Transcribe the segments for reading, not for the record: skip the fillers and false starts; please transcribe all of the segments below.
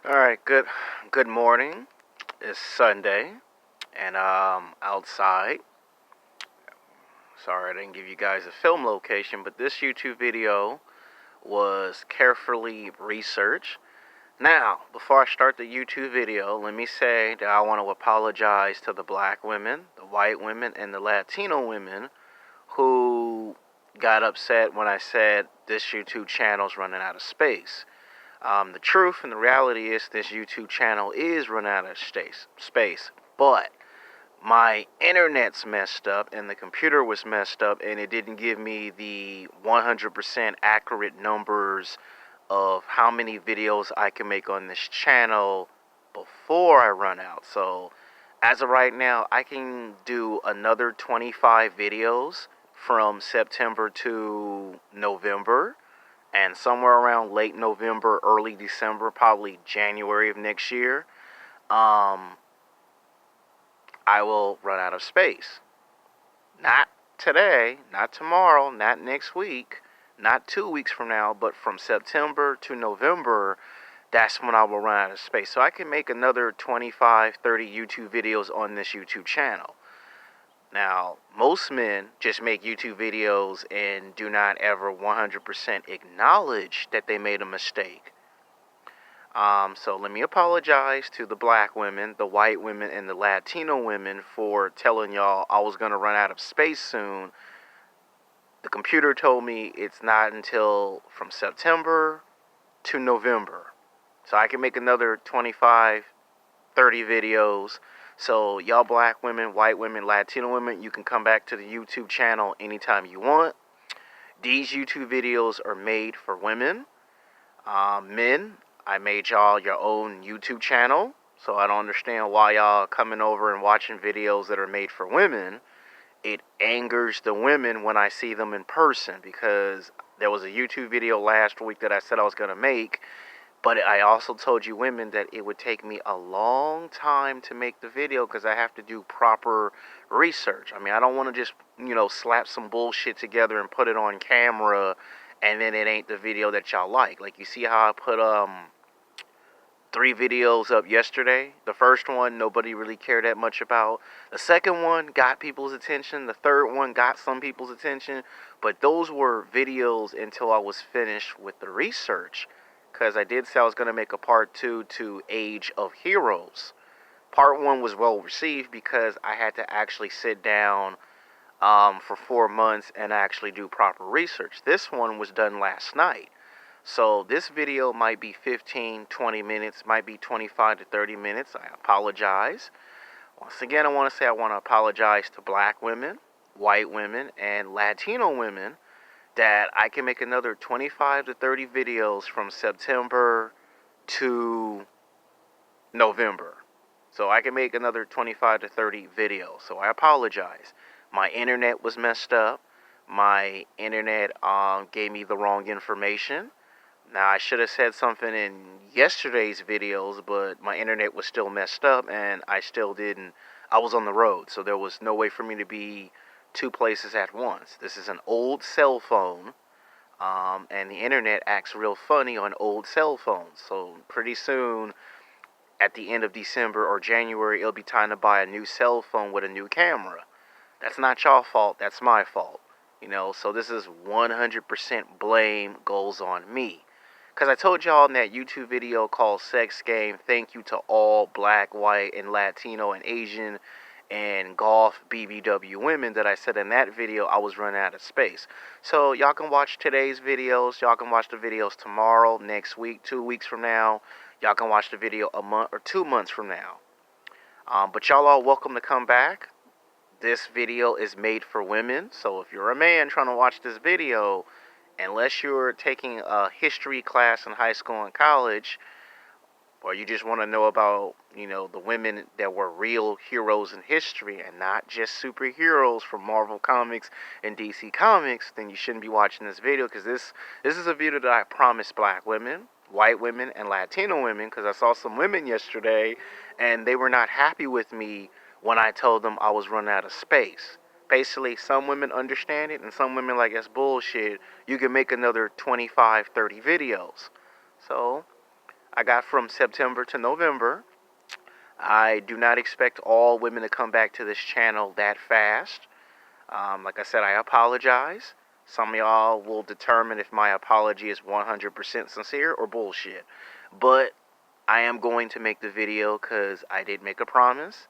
All right, good morning. It's Sunday and outside. Sorry I didn't give you guys a film location, but this YouTube video was carefully researched. Now, before I start the YouTube video, let me say that I want to apologize to the black women, the white women, and the Latino women who got upset when I said this YouTube channel's running out of space. The truth and the reality is this YouTube channel is running out of space, but my internet's messed up and the computer was messed up and it didn't give me the 100% accurate numbers of how many videos I can make on this channel before I run out. So as of right now, I can do another 25 videos from September to November, and somewhere around late November, early December, probably January of next year, I will run out of space. Not today, not tomorrow, not next week, not 2 weeks from now, but from September to November, that's when I will run out of space. So I can make another 25, 30 YouTube videos on this YouTube channel. Now, most men just make YouTube videos and do not ever 100% acknowledge that they made a mistake. So let me apologize to the black women, the white women, and the Latino women for telling y'all I was going to run out of space soon. The computer told me it's not until from September to November. So I can make another 25, 30 videos. So y'all black women, white women, Latino women, you can come back to the YouTube channel anytime you want. These YouTube videos are made for women. Men, I made y'all your own YouTube channel. So I don't understand why y'all coming over and watching videos that are made for women. It angers the women when I see them in person, because there was a YouTube video last week that I said I was going to make. But I also told you women that it would take me a long time to make the video because I have to do proper research. I mean, I don't want to just, slap some bullshit together and put it on camera and then it ain't the video that y'all like. Like, you see how I put 3 videos up yesterday? The first one, nobody really cared that much about. The second one got people's attention. The third one got some people's attention. But those were videos until I was finished with the research. Because I did say I was going to make a part 2 to Age of Heroes. Part 1 was well received because I had to actually sit down for 4 months and actually do proper research. This one was done last night. So this video might be 15, 20 minutes, might be 25 to 30 minutes. I apologize. Once again, I want to apologize to black women, white women, and Latino women that I can make another 25 to 30 videos from September to November. So I can make another 25 to 30 videos. So I apologize. My internet was messed up. My internet gave me the wrong information. Now, I should have said something in yesterday's videos, but my internet was still messed up and I was on the road. So there was no way for me to be 2 places at once. This is an old cell phone, and the internet acts real funny on old cell phones. So pretty soon, at the end of December or January, it'll be time to buy a new cell phone with a new camera. That's not y'all fault, that's my fault. So this is 100% blame goes on me. Because I told y'all in that YouTube video called Sex Game, thank you to all black, white, and Latino, and Asian, and golf BBW women, that I said in that video I was running out of space. So y'all can watch today's videos. Y'all can watch the videos tomorrow, next week, 2 weeks from now. Y'all can watch the video a month or 2 months from now. But y'all are welcome to come back. This video is made for women. So if you're a man trying to watch this video, unless you're taking a history class in high school and college, or you just want to know about, the women that were real heroes in history and not just superheroes from Marvel Comics and DC Comics, then you shouldn't be watching this video, because this is a video that I promised black women, white women, and Latino women, because I saw some women yesterday and they were not happy with me when I told them I was running out of space. Basically, some women understand it and some women like, that's bullshit. You can make another 25, 30 videos. So I got from September to November. I do not expect all women to come back to this channel that fast. Like I said, I apologize. Some of y'all will determine if my apology is 100% sincere or bullshit. But I am going to make the video because I did make a promise.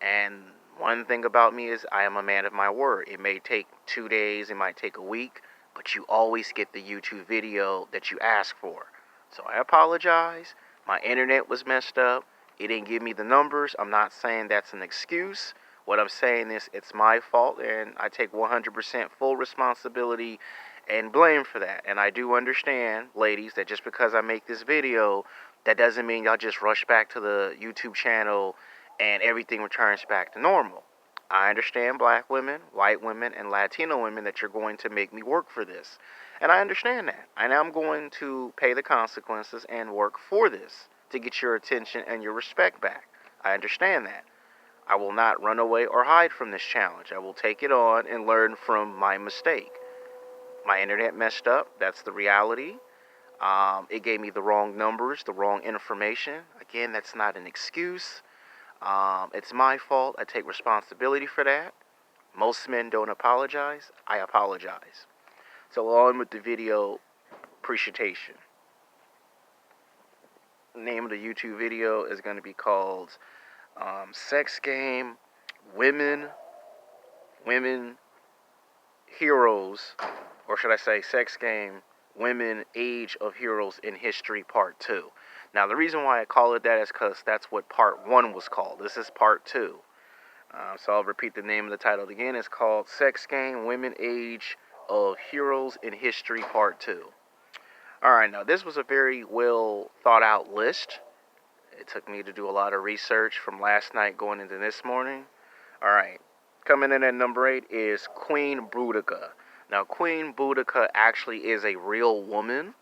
And one thing about me is I am a man of my word. It may take 2 days, it might take a week, but you always get the YouTube video that you ask for. So I apologize. My internet was messed up. It didn't give me the numbers. I'm not saying that's an excuse. What I'm saying is it's my fault, and I take 100% full responsibility and blame for that. And I do understand, ladies, that just because I make this video, that doesn't mean y'all just rush back to the YouTube channel and everything returns back to normal. I understand black women, white women, and Latino women that you're going to make me work for this. And I understand that. And I'm going to pay the consequences and work for this to get your attention and your respect back. I understand that. I will not run away or hide from this challenge. I will take it on and learn from my mistake. My internet messed up. That's the reality. It gave me the wrong numbers, the wrong information. Again, that's not an excuse. It's my fault. I take responsibility for that. Most men don't apologize. I apologize. So on with the video presentation. The name of the YouTube video is going to be called Sex Game Women Heroes, or should I say Sex Game Women Age of Heroes in History Part 2. Now the reason why I call it that is because that's what Part 1 was called. This is Part 2. So I'll repeat the name of the title again. It's called Sex Game Women Age of Heroes in History Part 2. Alright, now this was a very well thought out list. It took me to do a lot of research from last night going into this morning. Alright, coming in at number 8 is Queen Boudica. Now, Queen Boudica actually is a real woman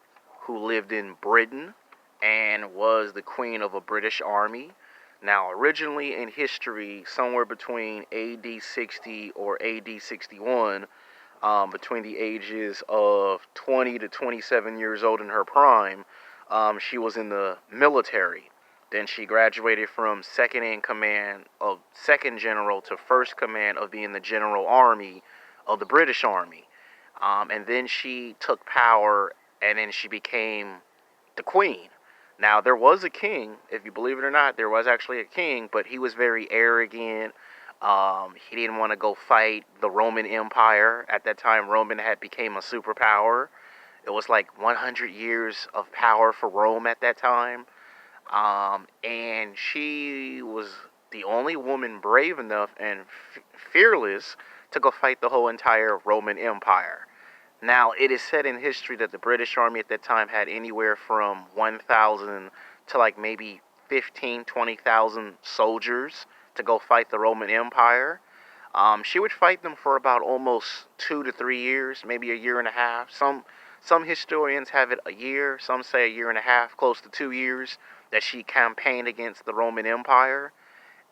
who lived in Britain and was the queen of a British army. Now, originally in history, somewhere between AD 60 or AD 61, between the ages of 20 to 27 years old in her prime, she was in the military. Then she graduated from second in command of second general to first command of being the general army of the British Army. And then she took power, and then she became the queen. Now, there was a king, if you believe it or not, there was actually a king, but he was very arrogant. He didn't want to go fight the Roman Empire. At that time, Roman had became a superpower. It was like 100 years of power for Rome at that time. And she was the only woman brave enough and fearless to go fight the whole entire Roman Empire. Now, it is said in history that the British Army at that time had anywhere from 1,000 to like maybe 15, 20,000 soldiers to go fight the Roman Empire. She would fight them for about almost 2 to 3 years, maybe a year and a half. Some historians have it a year, some say a year and a half, close to 2 years, that she campaigned against the Roman Empire.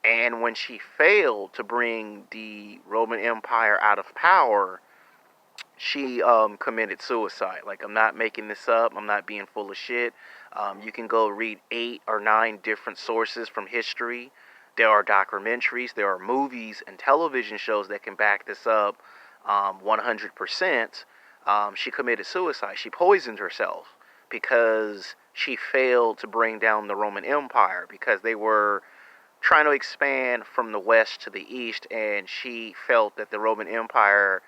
And when she failed to bring the Roman Empire out of power, she committed suicide. Like, I'm not making this up. I'm not being full of shit. You can go read 8 or 9 different sources from history. There are documentaries, there are movies and television shows that can back this up 100%. She committed suicide. She poisoned herself because she failed to bring down the Roman Empire, because they were trying to expand from the west to the east, and she felt that the Roman Empire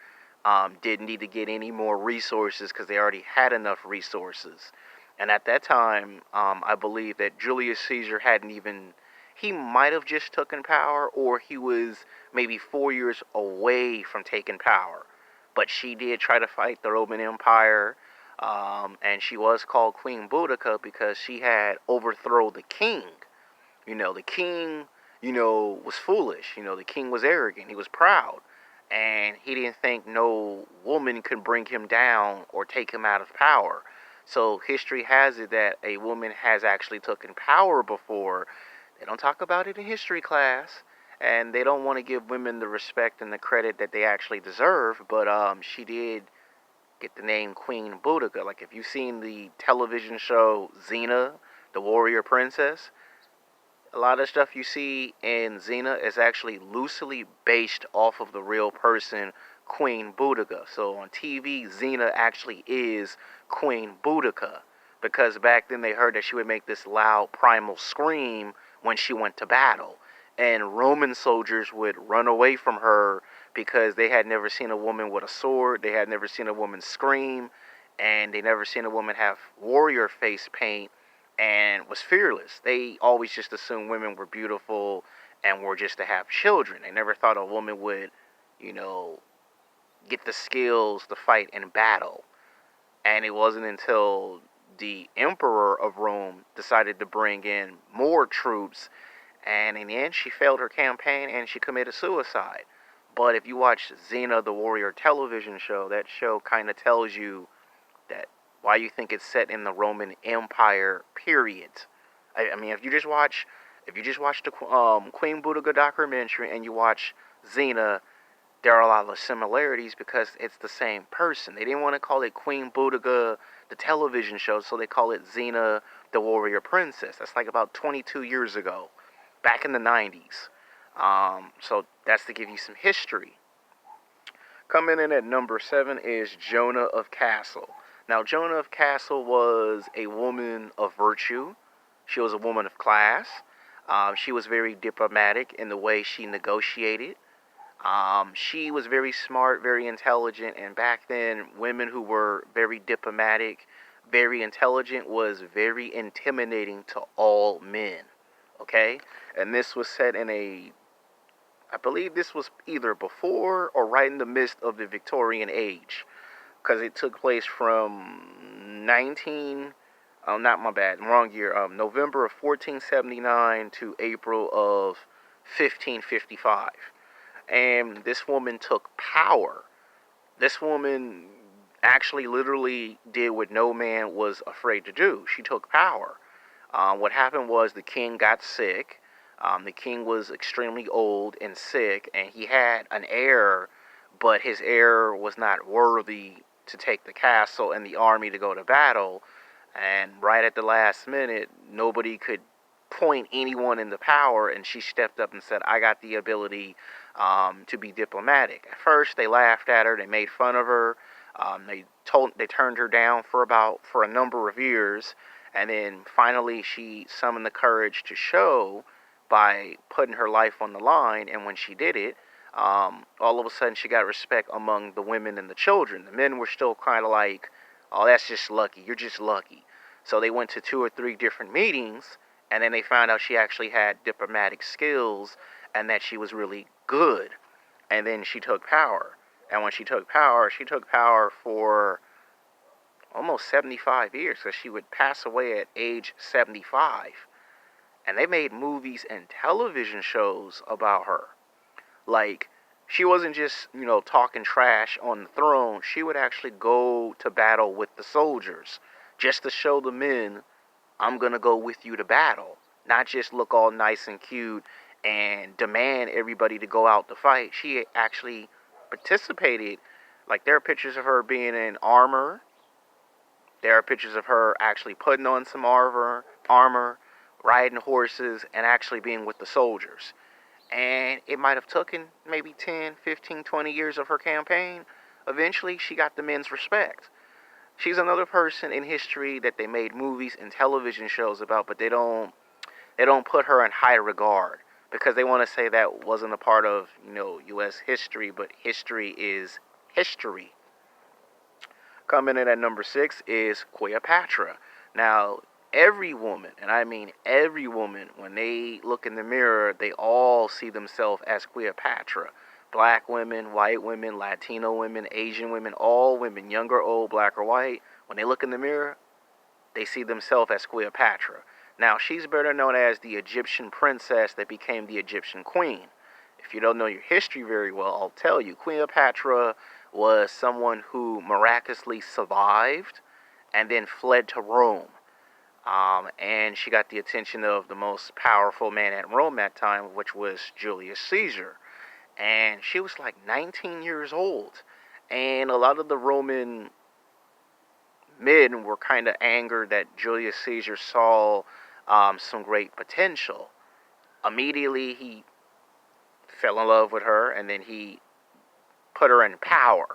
didn't need to get any more resources because they already had enough resources. And at that time, I believe that Julius Caesar hadn't even, he might have just taken power, or he was maybe 4 years away from taking power. But she did try to fight the Roman Empire, and she was called Queen Boudica because she had overthrown the king. The king, was foolish. The king was arrogant. He was proud. And he didn't think no woman could bring him down or take him out of power. So history has it that a woman has actually taken power before. They don't talk about it in history class, and they don't want to give women the respect and the credit that they actually deserve. But she did get the name Queen Boudica. Like, if you've seen the television show Xena, the warrior princess. A lot of stuff you see in Xena is actually loosely based off of the real person, Queen Boudica. So on TV, Xena actually is Queen Boudica because back then they heard that she would make this loud primal scream when she went to battle. And Roman soldiers would run away from her because they had never seen a woman with a sword, they had never seen a woman scream, and they never seen a woman have warrior face paint and was fearless. They always just assumed women were beautiful and were just to have children. They never thought a woman would, you know, get the skills to fight in battle. And it wasn't until the emperor of Rome decided to bring in more troops, and in the end she failed her campaign and she committed suicide. But if you watch Xena the Warrior television show, that show kind of tells you that why you think it's set in the Roman Empire period. I mean, if you just watch the Queen Boudica documentary and you watch Xena, there are a lot of similarities because it's the same person. They didn't want to call it Queen Boudica the television show, so they call it Xena the Warrior Princess. That's like about 22 years ago, back in the 90s. So that's to give you some history. Coming in at number 7 is Jounna of Castile. Now, Joanna of Castile was a woman of virtue. She was a woman of class. She was very diplomatic in the way she negotiated. She was very smart, very intelligent, and back then, women who were very diplomatic, very intelligent, was very intimidating to all men. Okay? And this was set in I believe this was either before or right in the midst of the Victorian age, because it took place from not my bad, wrong year, November of 1479 to April of 1555. And this woman took power. This woman actually literally did what no man was afraid to do. She took power. What happened was the king got sick. The king was extremely old and sick, and he had an heir, but his heir was not worthy to take the castle and the army to go to battle. And right at the last minute, nobody could point anyone into power, and she stepped up and said, I got the ability to be diplomatic. At first, they laughed at her, they made fun of her, they turned her down for a number of years, and then finally she summoned the courage to show by putting her life on the line. And when she did it, all of a sudden she got respect among the women and the children. The men were still kind of like, oh, that's just lucky, you're just lucky. So they went to 2 or 3 different meetings, and then they found out she actually had diplomatic skills and that she was really good. And then she took power. And when she took power for almost 75 years, because she would pass away at age 75. And they made movies and television shows about her. Like, she wasn't just, talking trash on the throne. She would actually go to battle with the soldiers just to show the men, I'm going to go with you to battle. Not just look all nice and cute and demand everybody to go out to fight. She actually participated. Like, there are pictures of her being in armor. There are pictures of her actually putting on some armor, riding horses, and actually being with the soldiers. And it might have taken maybe 10, 15, 20 years of her campaign. Eventually, she got the men's respect. She's another person in history that they made movies and television shows about, but they don't put her in high regard because they want to say that wasn't a part of, U.S. history, but history is history. Coming in at number 6 is Cleopatra. Now, every woman, and I mean every woman, when they look in the mirror, they all see themselves as Cleopatra. Black women, white women, Latino women, Asian women, all women, young or old, black or white, when they look in the mirror, they see themselves as Cleopatra. Now, she's better known as the Egyptian princess that became the Egyptian queen. If you don't know your history very well, I'll tell you. Cleopatra was someone who miraculously survived and then fled to Rome. And she got the attention of the most powerful man at Rome at that time, which was Julius Caesar. And she was like 19 years old. And a lot of the Roman men were kind of angered that Julius Caesar saw some great potential. Immediately, he fell in love with her, and then he put her in power.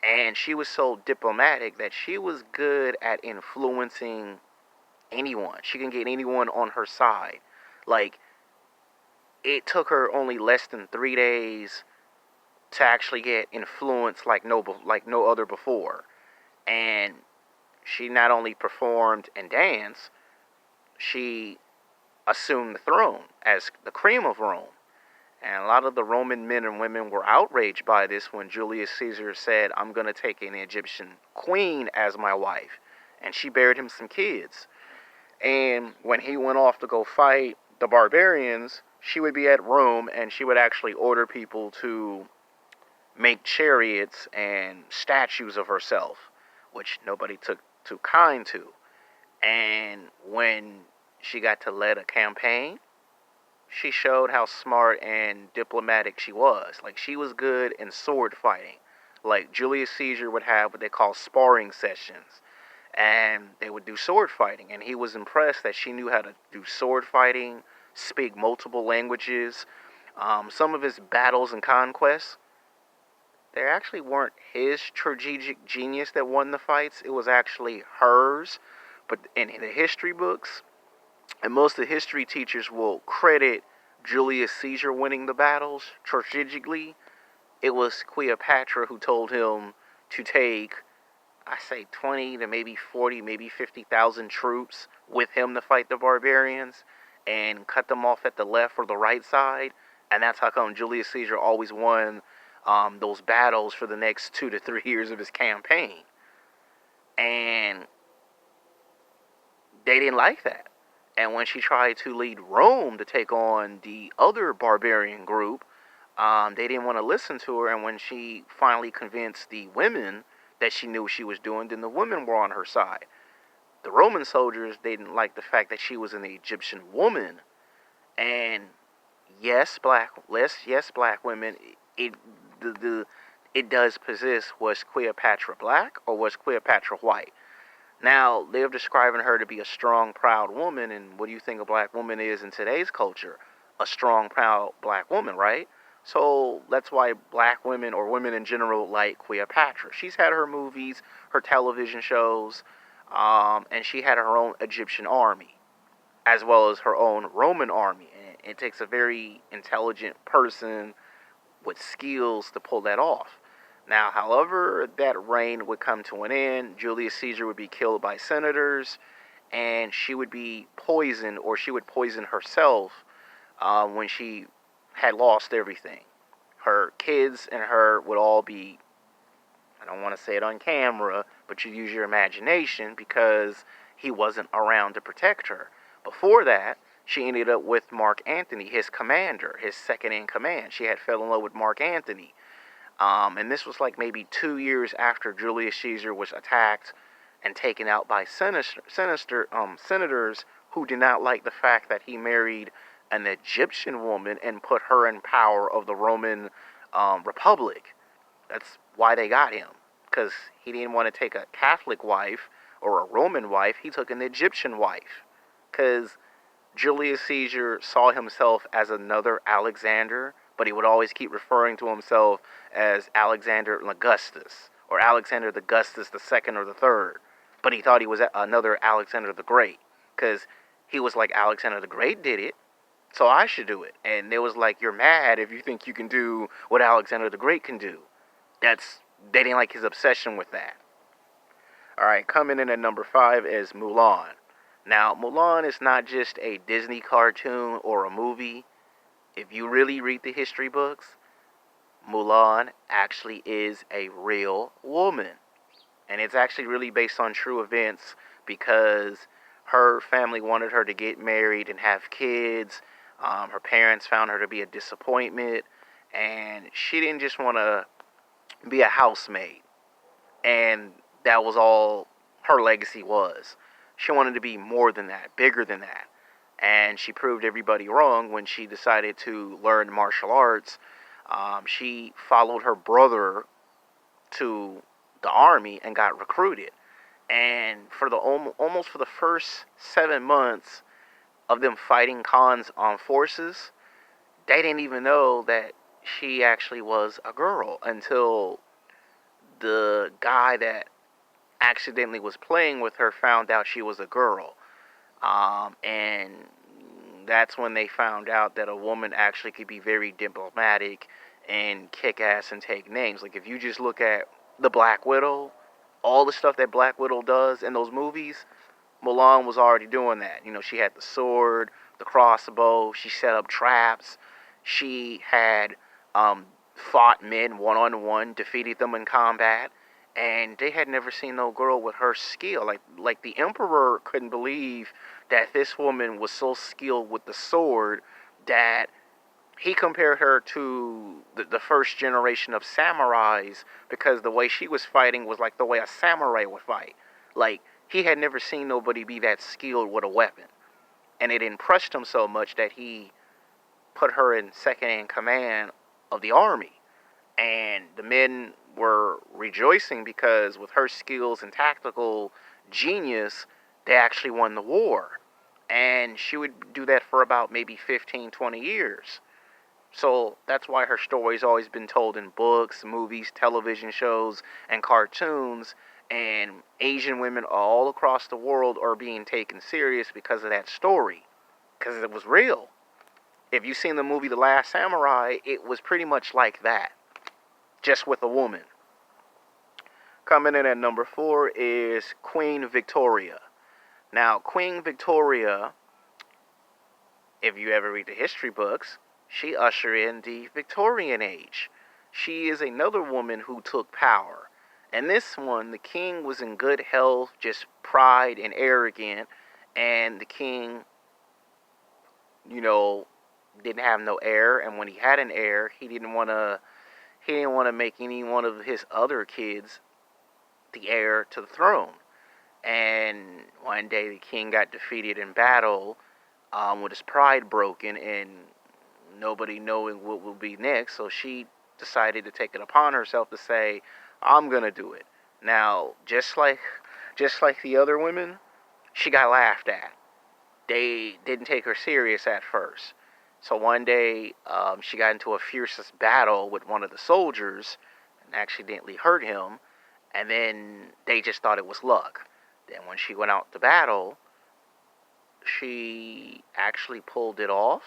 And she was so diplomatic that she was good at influencing anyone. She can get anyone on her side. Like, it took her only less than 3 days to actually get influence like no other before. And she not only performed and danced, she assumed the throne as the cream of Rome. And a lot of the Roman men and women were outraged by this when Julius Caesar said, I'm going to take an Egyptian queen as my wife. And she bared him some kids. And when he went off to go fight the barbarians, she would be at Rome and she would actually order people to make chariots and statues of herself, which nobody took too kind to. And when she got to lead a campaign, she showed how smart and diplomatic she was. Like, she was good in sword fighting. Like, Julius Caesar would have what they call sparring sessions, and they would do sword fighting. And he was impressed that she knew how to do sword fighting, speak multiple languages. Some of his battles and conquests, they actually weren't his strategic genius that won the fights. It was actually hers. But in the history books, and most of the history teachers will credit Julius Caesar winning the battles strategically. It was Cleopatra who told him to take, I say 20 to maybe 40, maybe 50,000 troops with him to fight the barbarians and cut them off at the left or the right side. And that's how come Julius Caesar always won those battles for the next 2 to 3 years of his campaign. And they didn't like that. And when she tried to lead Rome to take on the other barbarian group, they didn't want to listen to her. And when she finally convinced the women that she knew what she was doing, then the women were on her side. The Roman soldiers didn't like the fact that she was an Egyptian woman. And yes, black women. It it does possess, was Cleopatra black or was Cleopatra white? Now, they're describing her to be a strong, proud woman, and what do you think a black woman is in today's culture? A strong, proud black woman, right? So that's why black women or women in general like Cleopatra. She's had her movies, her television shows, and she had her own Egyptian army, as well as her own Roman army. And it takes a very intelligent person with skills to pull that off. Now, however, that reign would come to an end. Julius Caesar would be killed by senators, and she would be poisoned, or she would poison herself when she had lost everything. Her kids and her would all be, I don't want to say it on camera, but you use your imagination, because he wasn't around to protect her. Before that, she ended up with Mark Antony, his commander, his second in command. She had fell in love with Mark Antony. And this was like maybe 2 years after Julius Caesar was attacked and taken out by senators who did not like the fact that he married an Egyptian woman and put her in power of the Roman Republic. That's why they got him, because he didn't want to take a Catholic wife or a Roman wife. He took an Egyptian wife, because Julius Caesar saw himself as another Alexander, but he would always keep referring to himself as Alexander Augustus or Alexander the Augustus the second or the third. But he thought he was another Alexander the Great, because he was like, Alexander the Great did it, so I should do it. And it was like, you're mad if you think you can do what Alexander the Great can do. They didn't like his obsession with that. All right, coming in at number 5 is Mulan. Now, Mulan is not just a Disney cartoon or a movie. If you really read the history books, Mulan actually is a real woman. And it's actually really based on true events, because her family wanted her to get married and have kids. Her parents found her to be a disappointment. And she didn't just want to be a housemaid. And that was all her legacy was. She wanted to be more than that, bigger than that. And she proved everybody wrong when she decided to learn martial arts. She followed her brother to the army and got recruited. And for the almost for the first 7 months, of them fighting Khan's armed forces, they didn't even know that she actually was a girl until the guy that accidentally was playing with her found out she was a girl. And that's when they found out that a woman actually could be very diplomatic and kick ass and take names. Like, if you just look at the Black Widow, all the stuff that Black Widow does in those movies, Mulan was already doing that. You know, she had the sword, the crossbow, she set up traps, she had fought men one on one, defeated them in combat, and they had never seen no girl with her skill. Like the Emperor couldn't believe that this woman was so skilled with the sword that he compared her to the first generation of samurais, because the way she was fighting was like the way a samurai would fight. Like, he had never seen nobody be that skilled with a weapon. And it impressed him so much that he put her in second in command of the army. And the men were rejoicing because with her skills and tactical genius, they actually won the war. And she would do that for about maybe 15, 20 years. So that's why her story's always been told in books, movies, television shows, and cartoons. And Asian women all across the world are being taken serious because of that story. Because it was real. If you've seen the movie The Last Samurai, it was pretty much like that. Just with a woman. Coming in at number 4 is Queen Victoria. Now, Queen Victoria, if you ever read the history books, she ushered in the Victorian age. She is another woman who took power. And this one, the king was in good health, just pride and arrogant. And the king, you know, didn't have no heir. And when he had an heir, he didn't want to make any one of his other kids the heir to the throne. And one day the king got defeated in battle, with his pride broken and nobody knowing what will be next. So she decided to take it upon herself to say, I'm going to do it. Now, just like the other women, she got laughed at. They didn't take her serious at first. So one day, she got into a fiercest battle with one of the soldiers and accidentally hurt him. And then they just thought it was luck. Then when she went out to battle, she actually pulled it off.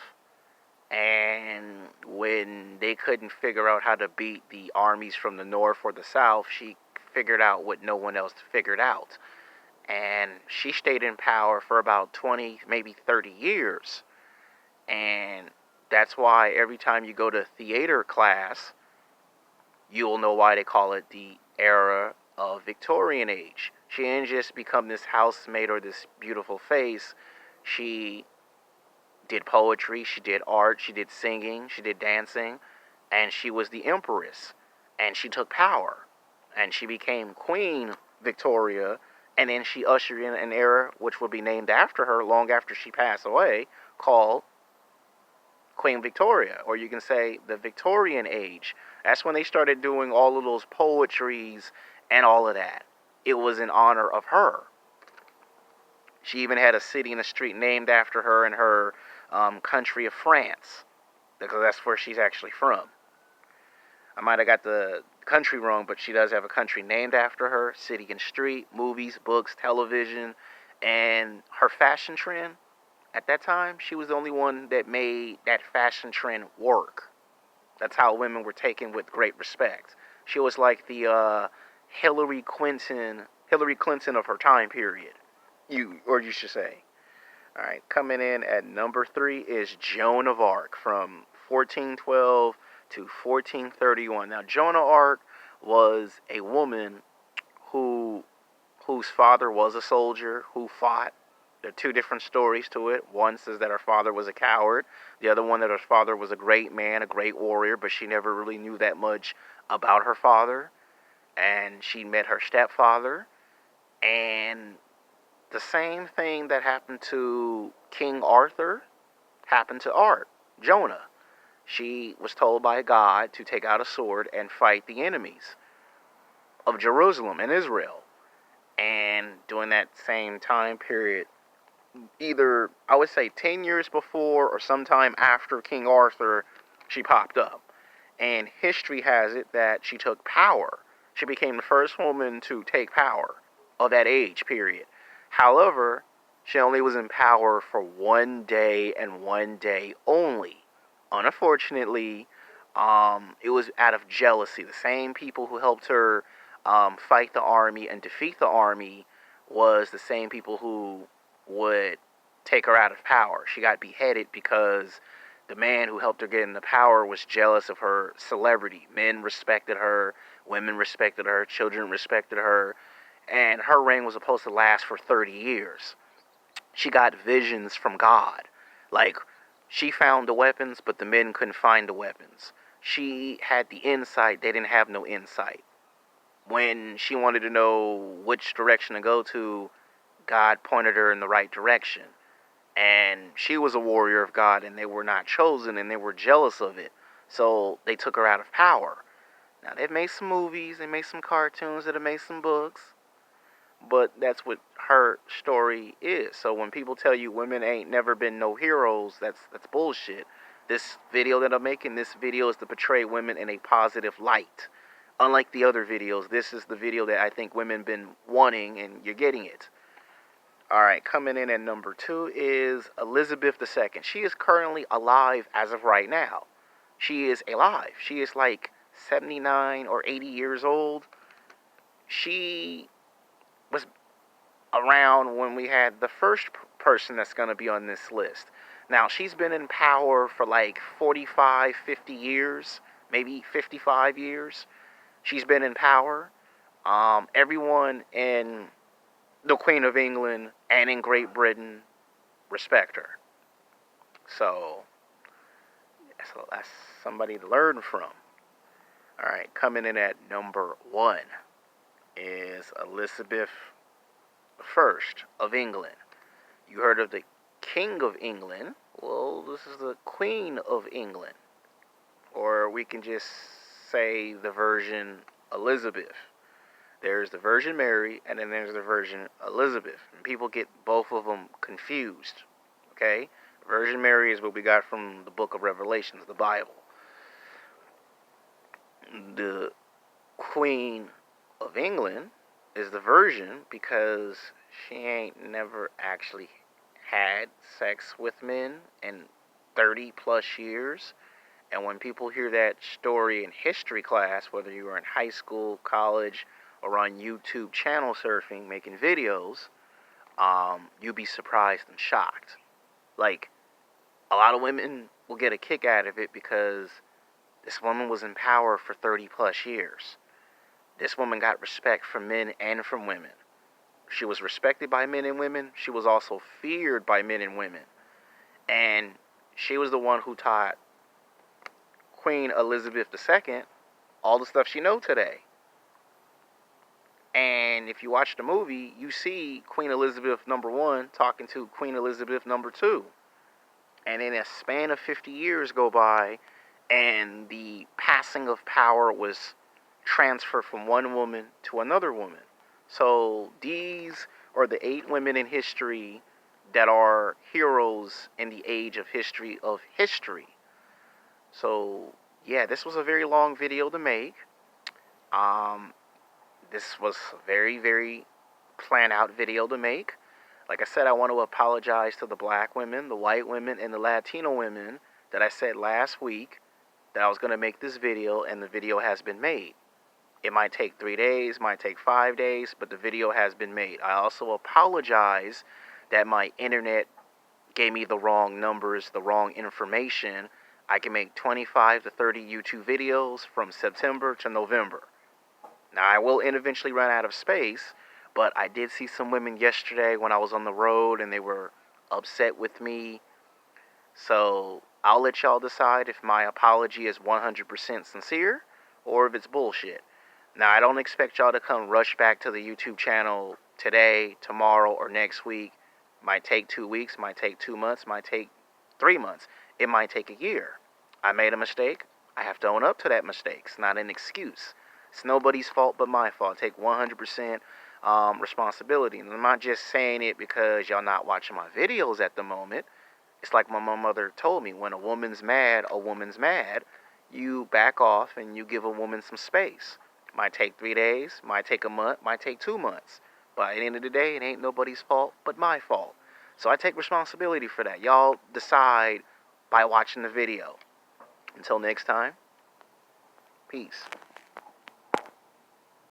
And when they couldn't figure out how to beat the armies from the north or the south, she figured out what no one else figured out. And she stayed in power for about 20, maybe 30 years. And that's why every time you go to theater class, you'll know why they call it the era of Victorian age. She didn't just become this housemaid or this beautiful face. She did poetry, she did art, she did singing, she did dancing, and she was the empress. And she took power. And she became Queen Victoria, and then she ushered in an era which will be named after her long after she passed away, called Queen Victoria, or you can say the Victorian age. That's when they started doing all of those poetries and all of that. It was in honor of her. She even had a city and a street named after her in her country of France, because that's where she's actually from. I might have got the country wrong, but she does have a country named after her, city and street, movies, books, television, and her fashion trend. At that time, she was the only one that made that fashion trend work. That's how women were taken with great respect. She was like the Hillary Clinton of her time period. You should say. All right, coming in at number 3 is Joan of Arc from 1412 to 1431. Now, Joan of Arc was a woman whose father was a soldier who fought. There are two different stories to it. One says that her father was a coward. The other one that her father was a great man, a great warrior, but she never really knew that much about her father. And she met her stepfather. And the same thing that happened to King Arthur happened to Joanna. She was told by God to take out a sword and fight the enemies of Jerusalem and Israel. And during that same time period, either, I would say, 10 years before or sometime after King Arthur, she popped up. And history has it that she took power. She became the first woman to take power of that age period. However, she only was in power for 1 day and 1 day only. Unfortunately, it was out of jealousy. The same people who helped her fight the army and defeat the army was the same people who would take her out of power. She got beheaded because the man who helped her get into power was jealous of her celebrity. Men respected her, women respected her, children respected her, and her reign was supposed to last for 30 years. She got visions from God. Like, she found the weapons, but the men couldn't find the weapons. She had the insight, they didn't have no insight. When she wanted to know which direction to go to, God pointed her in the right direction. And she was a warrior of God, and they were not chosen, and they were jealous of it. So they took her out of power. Now, they've made some movies, they made some cartoons, they've made some books, but that's what her story is. So when people tell you women ain't never been no heroes, that's bullshit. This video that I'm making, this video is to portray women in a positive light. Unlike the other videos, this is the video that I think women been wanting, and you're getting it. Alright, coming in at number 2 is Elizabeth II. She is currently alive as of right now. She is alive. She is like 79 or 80 years old. She was around when we had the first person that's going to be on this list. Now, she's been in power for like 45, 50 years, maybe 55 years. She's been in power. Everyone in the Queen of England and in Great Britain respect her. So that's somebody to learn from. Alright, coming in at number 1 is Elizabeth I of England. You heard of the King of England? Well, this is the Queen of England. Or we can just say the Virgin Elizabeth. There's the Virgin Mary, and then there's the Virgin Elizabeth. And people get both of them confused. Okay? Virgin Mary is what we got from the book of Revelations, the Bible. The Queen of England is the Virgin because she ain't never actually had sex with men in 30 plus years. And when people hear that story in history class, whether you were in high school, college, or on YouTube channel surfing, making videos, you'd be surprised and shocked. Like, a lot of women will get a kick out of it because this woman was in power for 30 plus years. This woman got respect from men and from women. She was respected by men and women. She was also feared by men and women. And she was the one who taught Queen Elizabeth II all the stuff she knows today. And if you watch the movie, you see Queen Elizabeth #1 talking to Queen Elizabeth #2. And in a span of 50 years go by, and the passing of power was transferred from one woman to another woman. So these are the 8 women in history that are heroes in the age of history of history. So yeah, this was a very long video to make. This was a very, very planned out video to make. Like I said, I want to apologize to the black women, the white women, and the Latino women that I said last week that I was going to make this video, and the video has been made. It might take 3 days, might take 5 days, but the video has been made. I also apologize that my internet gave me the wrong numbers, the wrong information. I can make 25 to 30 YouTube videos from September to November. Now, I will eventually run out of space, but I did see some women yesterday when I was on the road, and they were upset with me. So I'll let y'all decide if my apology is 100% sincere or if it's bullshit. Now, I don't expect y'all to come rush back to the YouTube channel today, tomorrow, or next week. Might take 2 weeks, might take 2 months, might take 3 months. It might take a year. I made a mistake. I have to own up to that mistake. It's not an excuse. It's nobody's fault but my fault. I take 100% responsibility. And I'm not just saying it because y'all not watching my videos at the moment. It's like my mother told me, when a woman's mad, a woman's mad. You back off and you give a woman some space. Might take 3 days, might take a month, might take 2 months. But at the end of the day, it ain't nobody's fault but my fault. So I take responsibility for that. Y'all decide by watching the video. Until next time, peace.